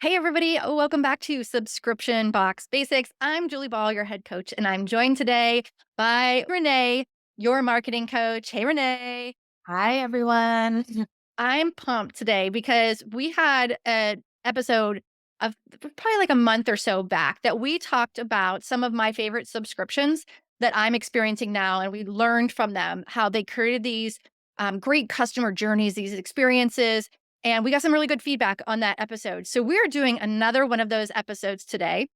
Hey, everybody. Welcome back to Subscription Box Basics. I'm Julie Ball, your head coach, and I'm joined today by Renee, your marketing coach. Hey, Renee. Hi, everyone. I'm pumped today because we had an episode of probably like a month or so back that we talked about some of my favorite subscriptions that I'm experiencing now. And we learned from them how they created these great customer journeys, these experiences. And we got some really good feedback on that episode. So we're doing another one of those episodes today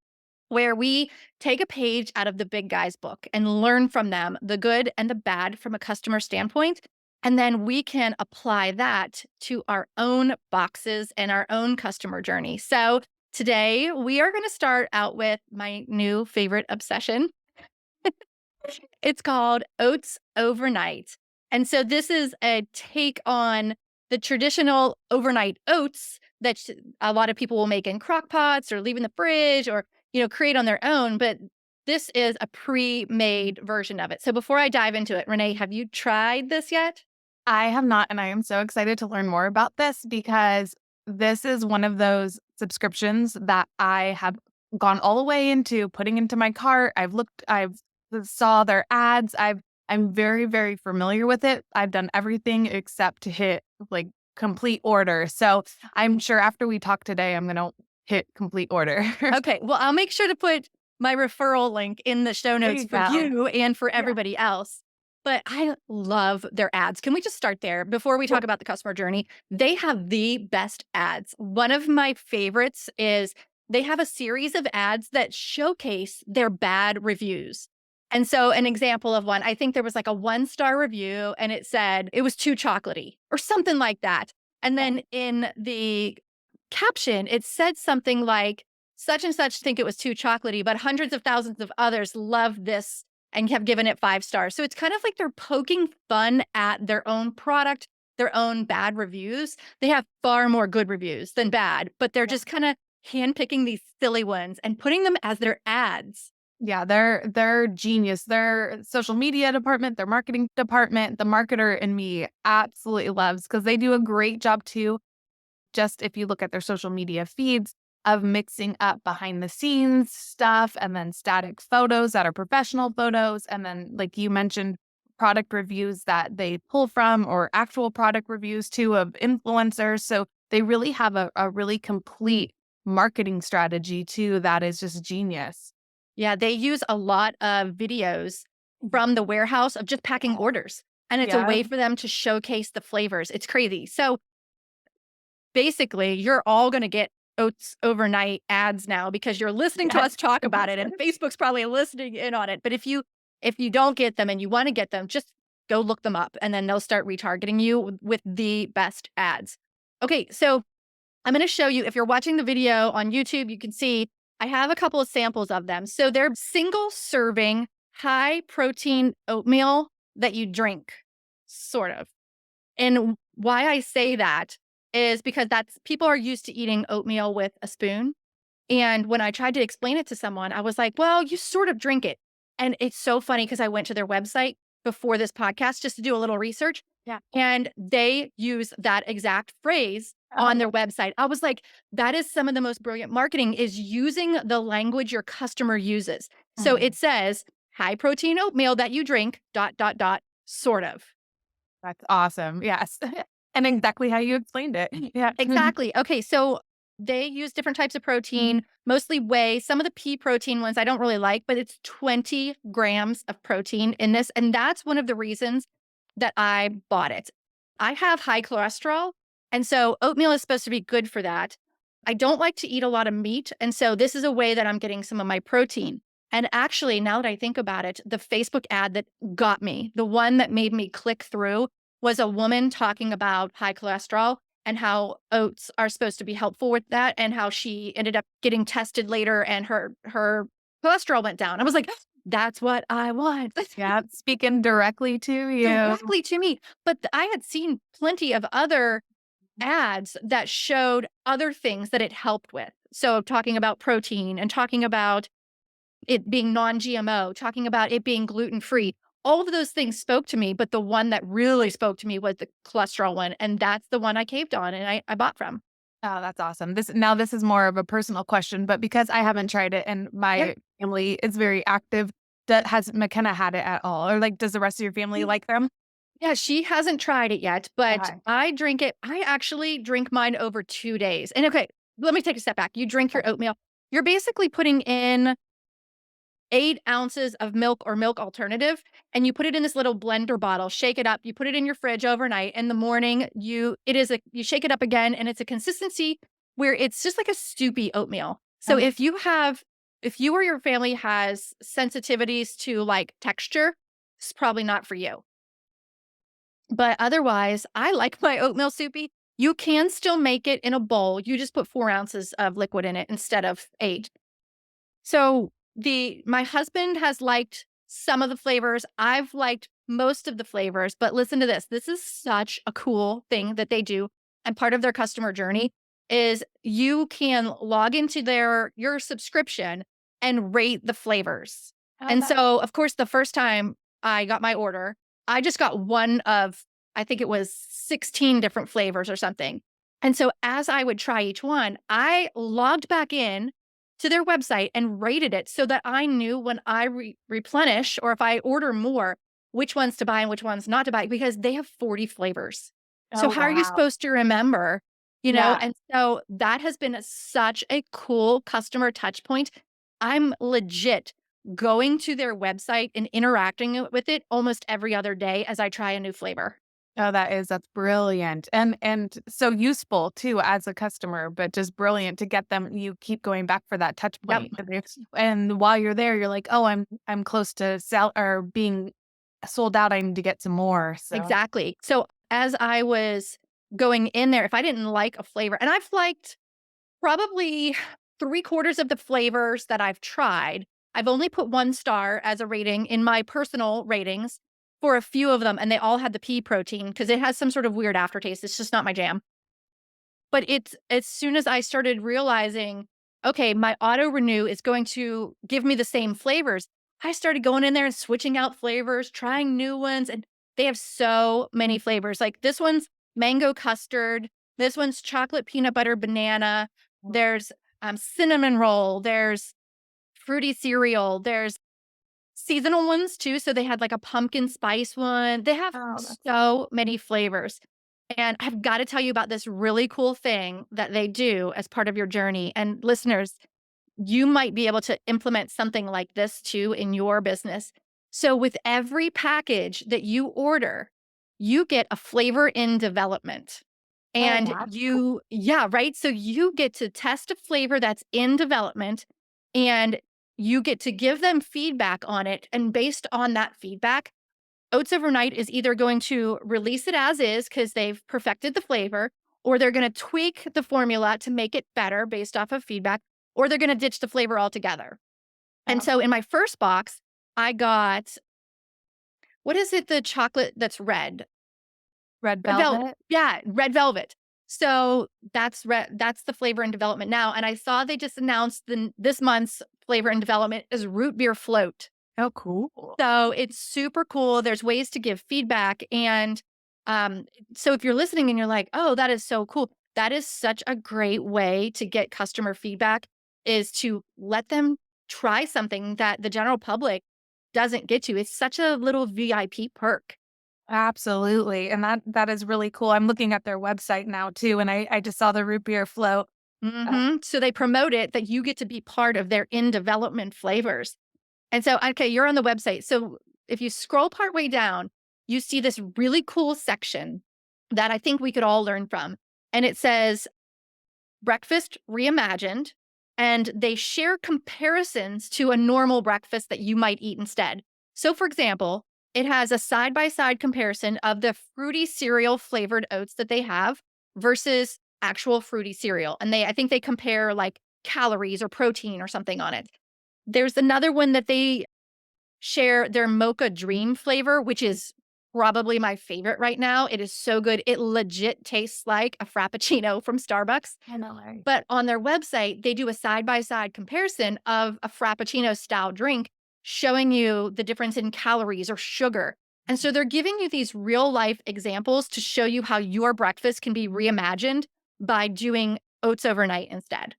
where we take a page out of the big guy's book and learn from them the good and the bad from a customer standpoint. And then we can apply that to our own boxes and our own customer journey. So today we are going to start out with my new favorite obsession. It's called Oats Overnight. And so this is a take on the traditional overnight oats that a lot of people will make in crock pots or leave in the fridge or, create on their own. But this is a pre-made version of it. So before I dive into it, Renee, have you tried this yet? I have not, and I am so excited to learn more about this because this is one of those subscriptions that I have gone all the way into putting into my cart. I've saw their ads. I'm very, very familiar with it. I've done everything except to hit like complete order. So I'm sure after we talk today, I'm gonna hit complete order. Okay. Well, I'll make sure to put my referral link in the show There notes you for go. you and for Yeah. everybody else. But I love their ads. Can we just start there before we talk about the customer journey? They have the best ads. One of my favorites is they have a series of ads that showcase their bad reviews. And so, an example of one, I think there was like a 1-star review and it said it was too chocolatey or something like that. And then in the caption, it said something like, such and such think it was too chocolatey, but hundreds of thousands of others love this and have given it 5 stars. So it's kind of like they're poking fun at their own product, their own bad reviews. They have far more good reviews than bad, but they're just kind of handpicking these silly ones and putting them as their ads. Yeah, they're genius. Their social media department, their marketing department, the marketer in me absolutely loves because they do a great job too. Just if you look at their social media feeds of mixing up behind the scenes stuff and then static photos that are professional photos. And then, like you mentioned, product reviews that they pull from or actual product reviews too of influencers. So they really have a really complete marketing strategy too that is just genius. Yeah, they use a lot of videos from the warehouse of just packing orders, and it's a Yeah. way for them to showcase the flavors. It's crazy. So basically, you're all gonna get Oats Overnight ads now because you're listening to us Yes. talk about it, and Facebook's probably listening in on it. But if you don't get them and you wanna get them, just go look them up, and then they'll start retargeting you with the best ads. Okay, so I'm gonna show you if you're watching the video on YouTube, you can see I have a couple of samples of them. So they're single serving, high protein oatmeal that you drink, sort of. And why I say that is because that's people are used to eating oatmeal with a spoon. And when I tried to explain it to someone, I was like, well, you sort of drink it. And it's so funny because I went to their website before this podcast just to do a little research. Yeah. And they use that exact phrase on their website. I was like, that is some of the most brilliant marketing is using the language your customer uses. So Mhm. it says high protein oatmeal that you drink, dot, dot, dot, sort of. That's awesome. Yes. And exactly how you explained it. Yeah. Exactly. Okay, so they use different types of protein, mostly whey. Some of the pea protein ones I don't really like, but it's 20 grams of protein in this. And that's one of the reasons that I bought it. I have high cholesterol. And so oatmeal is supposed to be good for that. I don't like to eat a lot of meat. And so this is a way that I'm getting some of my protein. And actually, now that I think about it, the Facebook ad that got me, the one that made me click through, was a woman talking about high cholesterol and how oats are supposed to be helpful with that and how she ended up getting tested later and her cholesterol went down. I was like, that's what I want. Yeah. Speaking directly to you. Directly to me. But I had seen plenty of other ads that showed other things that it helped with. So talking about protein and talking about it being non-GMO, talking about it being gluten-free. All of those things spoke to me, but the one that really spoke to me was the cholesterol one, and that's the one I caved on and I bought from. Oh, that's awesome. This is more of a personal question, but because I haven't tried it and Yep. my family is very active, that has McKenna had it at all? Or, like, does the rest of your family like them? Yeah, she hasn't tried it yet, but Okay. I drink it. I actually drink mine over 2 days. And okay, let me take a step back. You drink your oatmeal. You're basically putting in 8 ounces of milk or milk alternative, and you put it in this little blender bottle, shake it up, you put it in your fridge overnight. In the morning, you shake it up again, and it's a consistency where it's just like a soupy oatmeal. So Oh, if you or your family has sensitivities to, like, texture, it's probably not for you. But otherwise, I like my oatmeal soupy. You can still make it in a bowl. You just put 4 ounces of liquid in it instead of 8. So the my husband has liked some of the flavors. I've liked most of the flavors, but listen to this. This is such a cool thing that they do. And part of their customer journey is you can log into your subscription and rate the flavors. oh, And nice. so, of course, the first time I got my order, I just got one of, I think it was 16 different flavors or something. And so as I would try each one, I logged back in to their website and rated it so that I knew when I replenish or if I order more, which ones to buy and which ones not to buy because they have 40 flavors. So Oh, how are you wow. supposed to remember, you know? Yeah. And so that has been such a cool customer touch point. I'm legit going to their website and interacting with it almost every other day as I try a new flavor. Oh, that's brilliant, and so useful too as a customer, but just brilliant to get them you keep going back for that touch Yep, point, and while you're there, you're like, "Oh, I'm close to sell or being sold out, I need to get some more," so exactly. So as I was going in there, if I didn't like a flavor, and I've liked probably 3/4 of the flavors that I've tried. I've only put 1 star as a rating in my personal ratings for a few of them, and they all had the pea protein because it has some sort of weird aftertaste. It's just not my jam. But it's as soon as I started realizing, okay, my auto renew is going to give me the same flavors, I started going in there and switching out flavors, trying new ones, and they have so many flavors. Like this one's mango custard, this one's chocolate peanut butter banana, there's cinnamon roll, there's fruity cereal, there's seasonal ones too, so they had like a pumpkin spice one. They have oh, that's so many flavors. And I've gotta tell you about this really cool thing that they do as part of your journey. And listeners, you might be able to implement something like this too in your business. So with every package that you order, you get a flavor in development. oh, And that's cool. you yeah, right? So you get to test a flavor that's in development and you get to give them feedback on it. And based on that feedback, Oats Overnight is either going to release it as is because they've perfected the flavor, or they're going to tweak the formula to make it better based off of feedback, or they're going to ditch the flavor altogether. And Oh, so in my first box, I got what is it? The chocolate that's red. red Red velvet. velvet? Yeah, red velvet. So that's the flavor in development now. And I saw they just announced this month's flavor in development is root beer float. Oh, cool. So it's super cool. There's ways to give feedback. And so if you're listening and you're like, oh, that is so cool. That is such a great way to get customer feedback is to let them try something that the general public doesn't get to. It's such a little VIP perk. Absolutely, and that is really cool. I'm looking at their website now too, and I just saw the root beer float. So they promote it that you get to be part of their in development flavors. And so, okay, you're on the website. So if you scroll partway down, you see this really cool section that I think we could all learn from. And it says breakfast reimagined. And they share comparisons to a normal breakfast that you might eat instead. So, for example, it has a side by side comparison of the fruity cereal flavored oats that they have versus actual fruity cereal. And I think they compare like calories or protein or something on it. There's another one that they share their mocha dream flavor, which is probably my favorite right now. It is so good. It legit tastes like a frappuccino from Starbucks. I know, right? But on their website, they do a side by side comparison of a frappuccino style drink, showing you the difference in calories or sugar. And so they're giving you these real life examples to show you how your breakfast can be reimagined by doing Oats Overnight instead.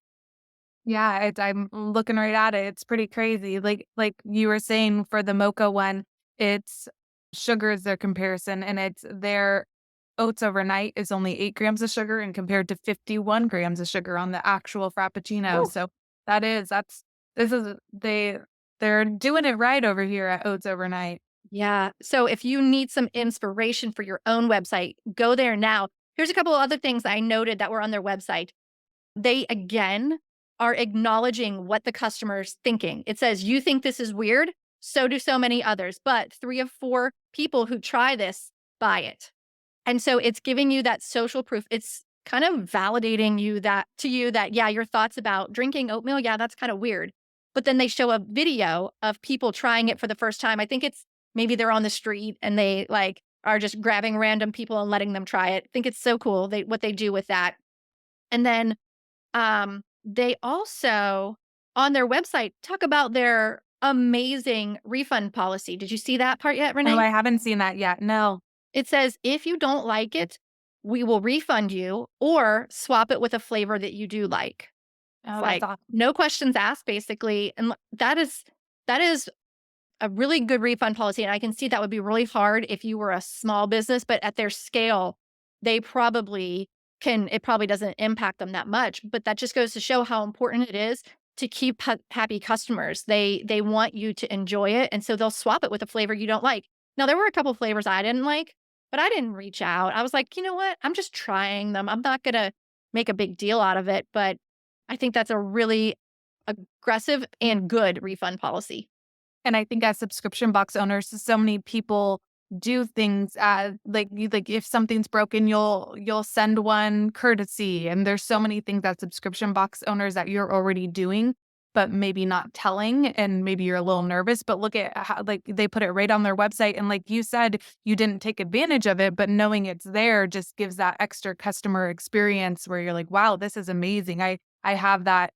Yeah, I'm looking right at it. It's pretty crazy. Like you were saying for the mocha one, it's sugar is their comparison, and it's their oats overnight is only 8 grams of sugar and compared to 51 grams of sugar on the actual frappuccino. Woo. So that's this is they're doing it right over here at Oats Overnight. Yeah. So if you need some inspiration for your own website, go there now. Here's a couple of other things I noted that were on their website. They again are acknowledging what the customer's thinking. It says, "You think this is weird? So do so many others, but 3 of 4 people who try this buy it." And so it's giving you that social proof. It's kind of validating you that, yeah, your thoughts about drinking oatmeal, yeah, that's kind of weird. But then they show a video of people trying it for the first time. I think it's maybe they're on the street and they like are just grabbing random people and letting them try it. I think it's so cool what they do with that. And then they also on their website talk about their amazing refund policy. Did you see that part yet, Oh, Renee? I haven't seen that yet. No. It says, "If you don't like it, we will refund you or swap it with a flavor that you do like." It's Oh, that's like, awesome. no questions asked, basically, and that is a really good refund policy, and I can see that would be really hard if you were a small business, but at their scale, they probably it probably doesn't impact them that much, but that just goes to show how important it is to keep happy customers. They want you to enjoy it, and so they'll swap it with a flavor you don't like. Now, there were a couple flavors I didn't like, but I didn't reach out. I was like, "You know what? I'm just trying them. I'm not gonna make a big deal out of it," but I think that's a really aggressive and good refund policy. And I think as subscription box owners, so many people do things like if something's broken, you'll send one courtesy. And there's so many things that subscription box owners that you're already doing, but maybe not telling, and maybe you're a little nervous. But look at how like they put it right on their website. And like you said, you didn't take advantage of it, but knowing it's there just gives that extra customer experience where you're like, wow, this is amazing. I have that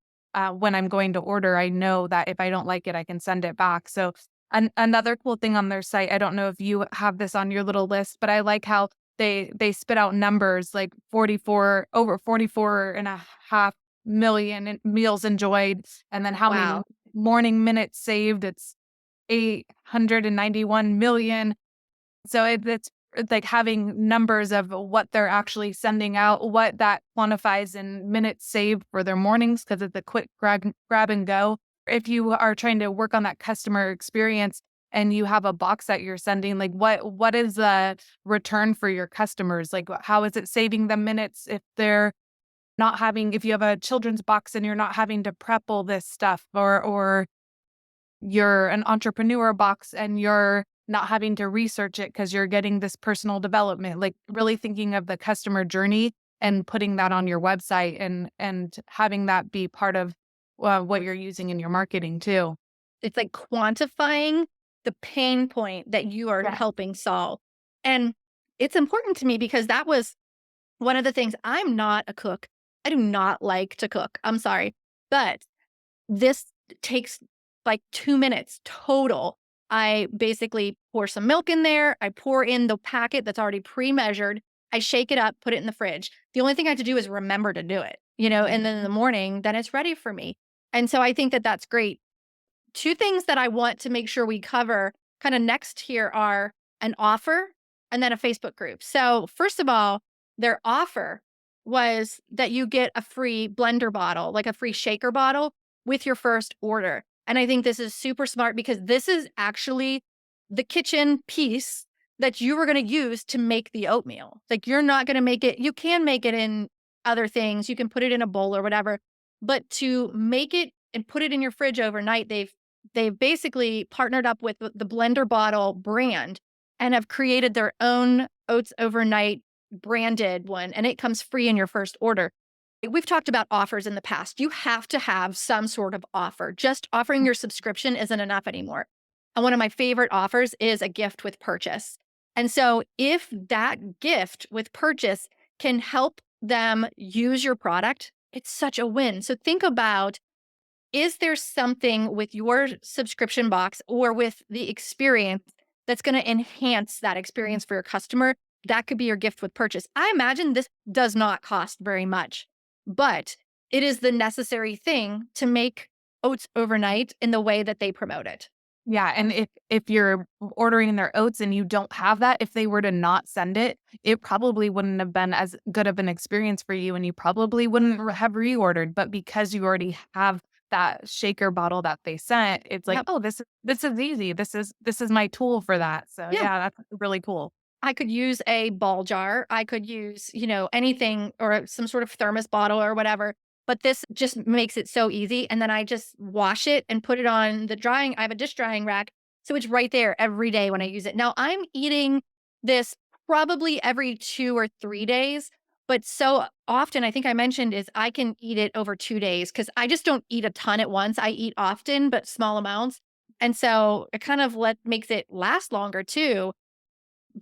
when I'm going to order, I know that if I don't like it, I can send it back. So, another cool thing on their site, I don't know if you have this on your little list, but I like how they spit out numbers like 44 over 44 and a half million meals enjoyed, and then how many Wow. morning minutes saved. It's 891 million. So it's like having numbers of what they're actually sending out, what that quantifies in minutes saved for their mornings because it's a quick grab and go. If you are trying to work on that customer experience and you have a box that you're sending, like what is the return for your customers? Like how is it saving them minutes if they're not having if you have a children's box and you're not having to prep all this stuff, or you're an entrepreneur box and you're not having to research it because you're getting this personal development, like really thinking of the customer journey and putting that on your website and having that be part of what you're using in your marketing too. It's like quantifying the pain point that you are Yeah. helping solve. And it's important to me because that was one of the things. I'm not a cook. I do not like to cook. I'm sorry. But this takes like 2 minutes total. I basically pour some milk in there. I pour in the packet that's already pre-measured. I shake it up, put it in the fridge. The only thing I have to do is remember to do it, and then in the morning, then it's ready for me. And so I think that that's great. 2 things that I want to make sure we cover kinda next here are an offer and then a Facebook group. So, first of all, their offer was that you get a free blender bottle, like a free shaker bottle with your first order. And I think this is super smart because this is actually the kitchen piece that you were gonna use to make the oatmeal. Like, you're not gonna make it. You can make it in other things, you can put it in a bowl or whatever, but to make it and put it in your fridge overnight, they've basically partnered up with the Blender Bottle brand and have created their own Oats Overnight branded one, and it comes free in your first order. We've talked about offers in the past. You have to have some sort of offer. Just offering your subscription isn't enough anymore. And one of my favorite offers is a gift with purchase. And so if that gift with purchase can help them use your product, it's such a win. So think about, is there something with your subscription box or with the experience that's going to enhance that experience for your customer? That could be your gift with purchase. I imagine this does not cost very much. but it is the necessary thing to make oats overnight in the way that they promote it. Yeah, and if you're ordering their oats and you don't have that, if they were to not send it, it probably wouldn't have been as good of an experience for you, and you probably wouldn't have reordered, but because you already have that shaker bottle that they sent, it's like, Yep. "Oh, this is easy. This is my tool for that." So, Yeah. yeah, that's really cool. I could use a ball jar. I could use, anything or some sort of thermos bottle or whatever. But this just makes it so easy. And then I just wash it and put it on the drying. I have a dish drying rack. So it's right there every day when I use it. Now I'm eating this probably every 2 or 3 days. But so often, I think I mentioned, is I can eat it over 2 days because I just don't eat a ton at once. I eat often, but small amounts. And so it kind of makes it last longer too,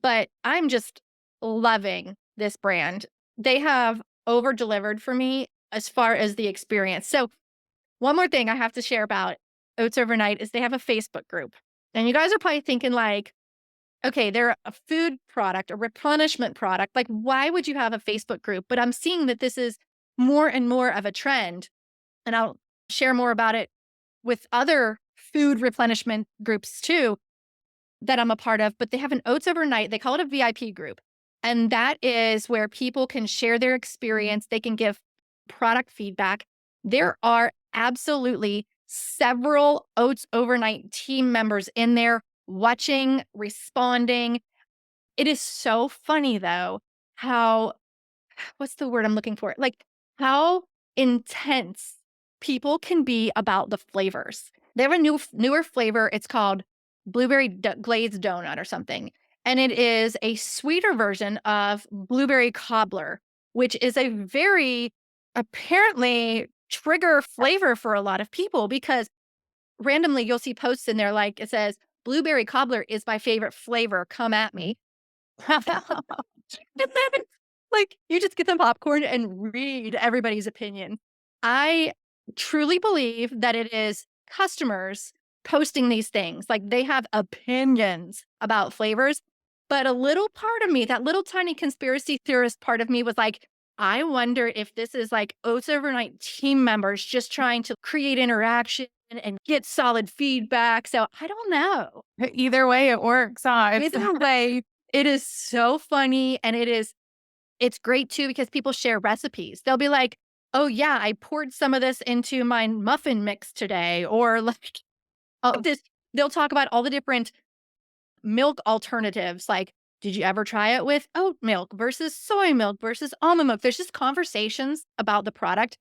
but I'm just loving this brand. They have over delivered for me as far as the experience. So, one more thing I have to share about Oats Overnight is they have a Facebook group. And you guys are probably thinking like, okay, they're a food product, a replenishment product. Like, why would you have a Facebook group? But I'm seeing that this is more and more of a trend. And I'll share more about it with other food replenishment groups too that I'm a part of, but they have an Oats Overnight. They call it a VIP group. And that is where people can share their experience. They can give product feedback. There are absolutely several Oats Overnight team members in there watching, responding. It is so funny though, how what's the word I'm looking for? Like how intense people can be about the flavors. They have a newer flavor. It's called glazed donut or something. And it is a sweeter version of blueberry cobbler, which is a very apparently trigger flavor for a lot of people because randomly you'll see posts in there like it says, blueberry cobbler is my favorite flavor. Come at me. And then, like, you just get some popcorn and read everybody's opinion. I truly believe that it is customers posting these things. Like, they have opinions about flavors, but a little part of me, that little tiny conspiracy theorist part of me was like, I wonder if this is like Oats Overnight team members just trying to create interaction and get solid feedback. So I don't know. Either way, it works, huh? It's Either way, it is so funny, and it's great too because people share recipes. They'll be like, "Oh yeah, I poured some of this into my muffin mix today," or like, oh, this they'll talk about all the different milk alternatives, like, "Did you ever try it with oat milk versus soy milk versus almond milk?" There's just conversations about the product,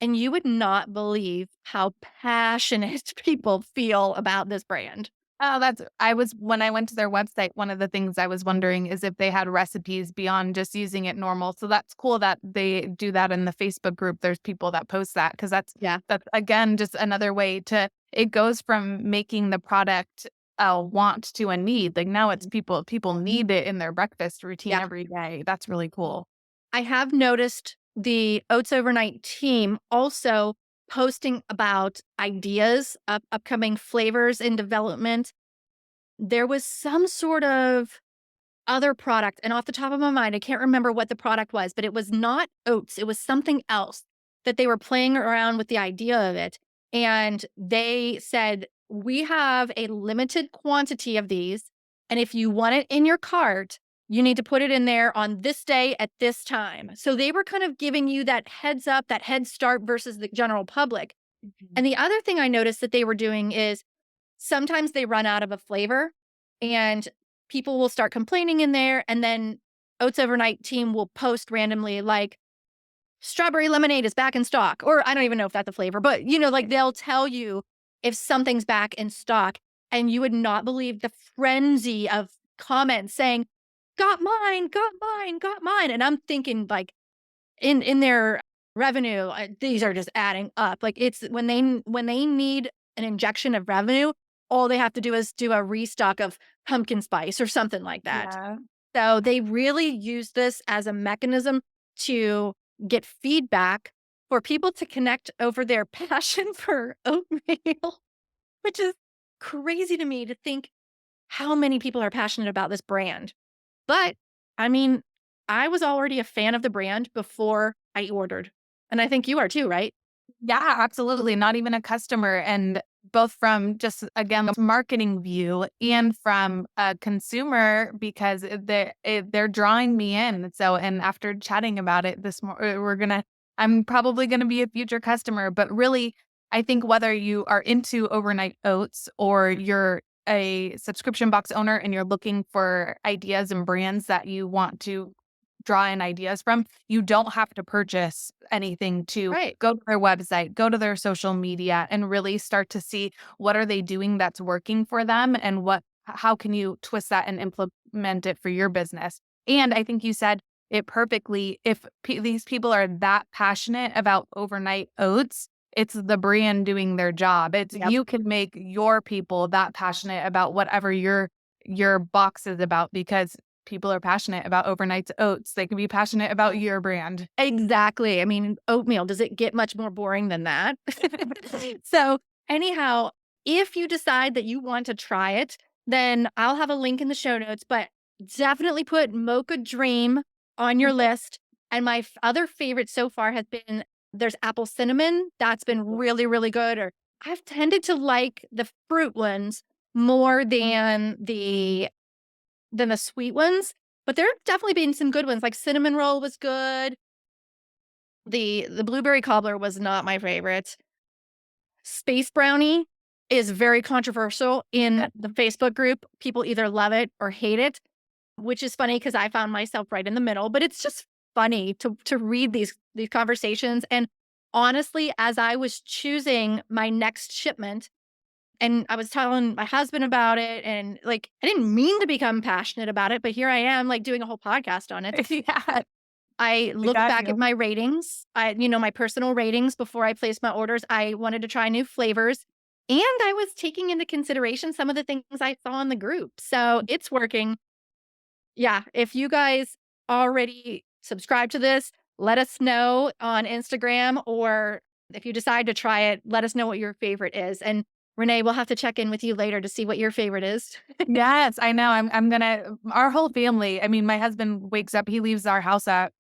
and you would not believe how passionate people feel about this brand. Oh, that's I was when I went to their website, one of the things I was wondering is if they had recipes beyond just using it normal. So that's cool that they do that in the Facebook group. There's people that post that because Yeah. that's again just another way to it goes from making the product a want to a need. Like now it's people need it in their breakfast routine Yeah. every day. That's really cool. I have noticed the Oats Overnight team also posting about ideas of upcoming flavors in development. There was some sort of other product, and off the top of my mind, I can't remember what the product was, but it was not oats. It was something else that they were playing around with the idea of it. And they said, we have a limited quantity of these. And if you want it in your cart, you need to put it in there on this day at this time. So they were kind of giving you that heads up, that head start versus the general public. Mhm. And the other thing I noticed that they were doing is sometimes they run out of a flavor and people will start complaining in there. And then Oats Overnight team will post randomly, like, strawberry lemonade is back in stock. Or I don't even know if that's a flavor, but like they'll tell you if something's back in stock. And you would not believe the frenzy of comments saying, got mine, got mine, got mine. And I'm thinking, like, in their revenue, these are just adding up. Like, it's when they need an injection of revenue, all they have to do is do a restock of pumpkin spice or something like that. Yeah. So they really use this as a mechanism to get feedback for people to connect over their passion for oatmeal, which is crazy to me to think how many people are passionate about this brand. But I mean, I was already a fan of the brand before I ordered. And I think you are too, right? Yeah, absolutely. Not even a customer. And both from just, again, the marketing view and from a consumer, because they're drawing me in. So, and after chatting about it I'm probably going to be a future customer. But really, I think whether you are into overnight oats or you're a subscription box owner and you're looking for ideas and brands that you want to draw in ideas from, you don't have to purchase anything to Right. go to their website, go to their social media, and really start to see what are they doing that's working for them and how can you twist that and implement it for your business. And I think you said it perfectly. If these people are that passionate about overnight oats, it's the brand doing their job. It's Yep. you can make your people that passionate about whatever your box is about, because people are passionate about overnight oats. They can be passionate about your brand. Exactly. I mean, oatmeal, does it get much more boring than that? So, anyhow, if you decide that you want to try it, then I'll have a link in the show notes, but definitely put Mocha Dream on your list. And my other favorite so far has been there's apple cinnamon. That's been really, really good. Or I've tended to like the fruit ones more than the sweet ones, but there have definitely been some good ones, like cinnamon roll was good. The blueberry cobbler was not my favorite. Space brownie is very controversial in the Facebook group. People either love it or hate it, which is funny because I found myself right in the middle, but it's just funny to read these conversations. And honestly, as I was choosing my next shipment and I was telling my husband about it and like I didn't mean to become passionate about it, but here I am like doing a whole podcast on it. Yeah, I I looked got back at you. my ratings, my personal ratings before I placed my orders. I wanted to try new flavors, and I was taking into consideration some of the things I saw in the group. So it's working. Yeah, if you guys already subscribe to this, let us know on Instagram, or if you decide to try it, let us know what your favorite is. And Renee, we'll have to check in with you later to see what your favorite is. Yes, I know. I'm gonna our whole family. I mean, my husband wakes up, he leaves our house at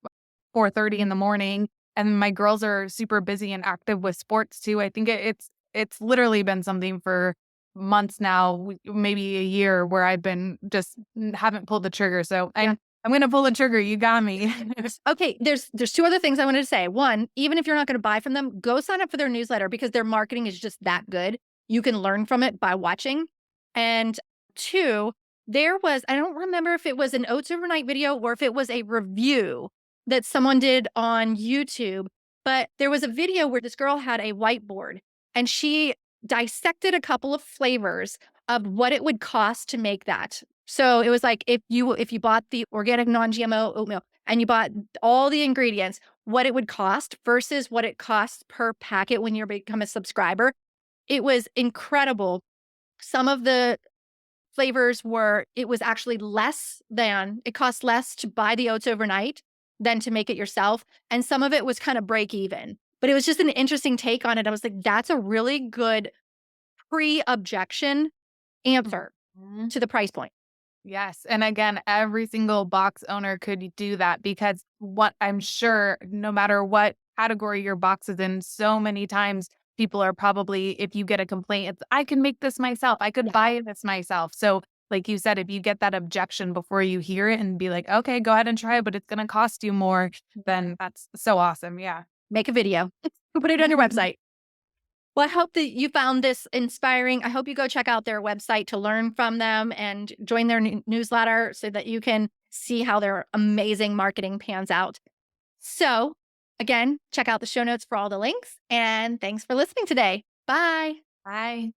4:30 in the morning, and my girls are super busy and active with sports too. I think it's literally been something for months now, maybe a year, where I've been just haven't pulled the trigger. So Yeah. I'm gonna pull the trigger. You got me. Okay, there's 2 other things I wanted to say. 1, even if you're not gonna buy from them, go sign up for their newsletter because their marketing is just that good. You can learn from it by watching. And 2, there was I don't remember if it was an Oats Overnight video or if it was a review that someone did on YouTube, but there was a video where this girl had a whiteboard and she dissected a couple of flavors of what it would cost to make that. So, it was like if you bought the organic non-GMO oatmeal and you bought all the ingredients, what it would cost versus what it costs per packet when you become a subscriber. It was incredible. Some of the flavors were it was actually less than it cost less to buy the oats overnight than to make it yourself, and some of it was kind of break even. But it was just an interesting take on it. I was like, that's a really good pre-objection answer Mhm. to the price point. Yes, and again, every single box owner could do that, because what I'm sure, no matter what category your box is in, so many times people are probably, if you get a complaint, it's, I can make this myself. I could Yeah. buy this myself. So, like you said, if you get that objection before you hear it and be like, okay, go ahead and try it, but it's going to cost you more, then that's so awesome. Yeah. Make a video. Put it on your website. Well, I hope that you found this inspiring. I hope you go check out their website to learn from them and join their newsletter so that you can see how their amazing marketing pans out. So, again, check out the show notes for all the links. And thanks for listening today. Bye. Bye.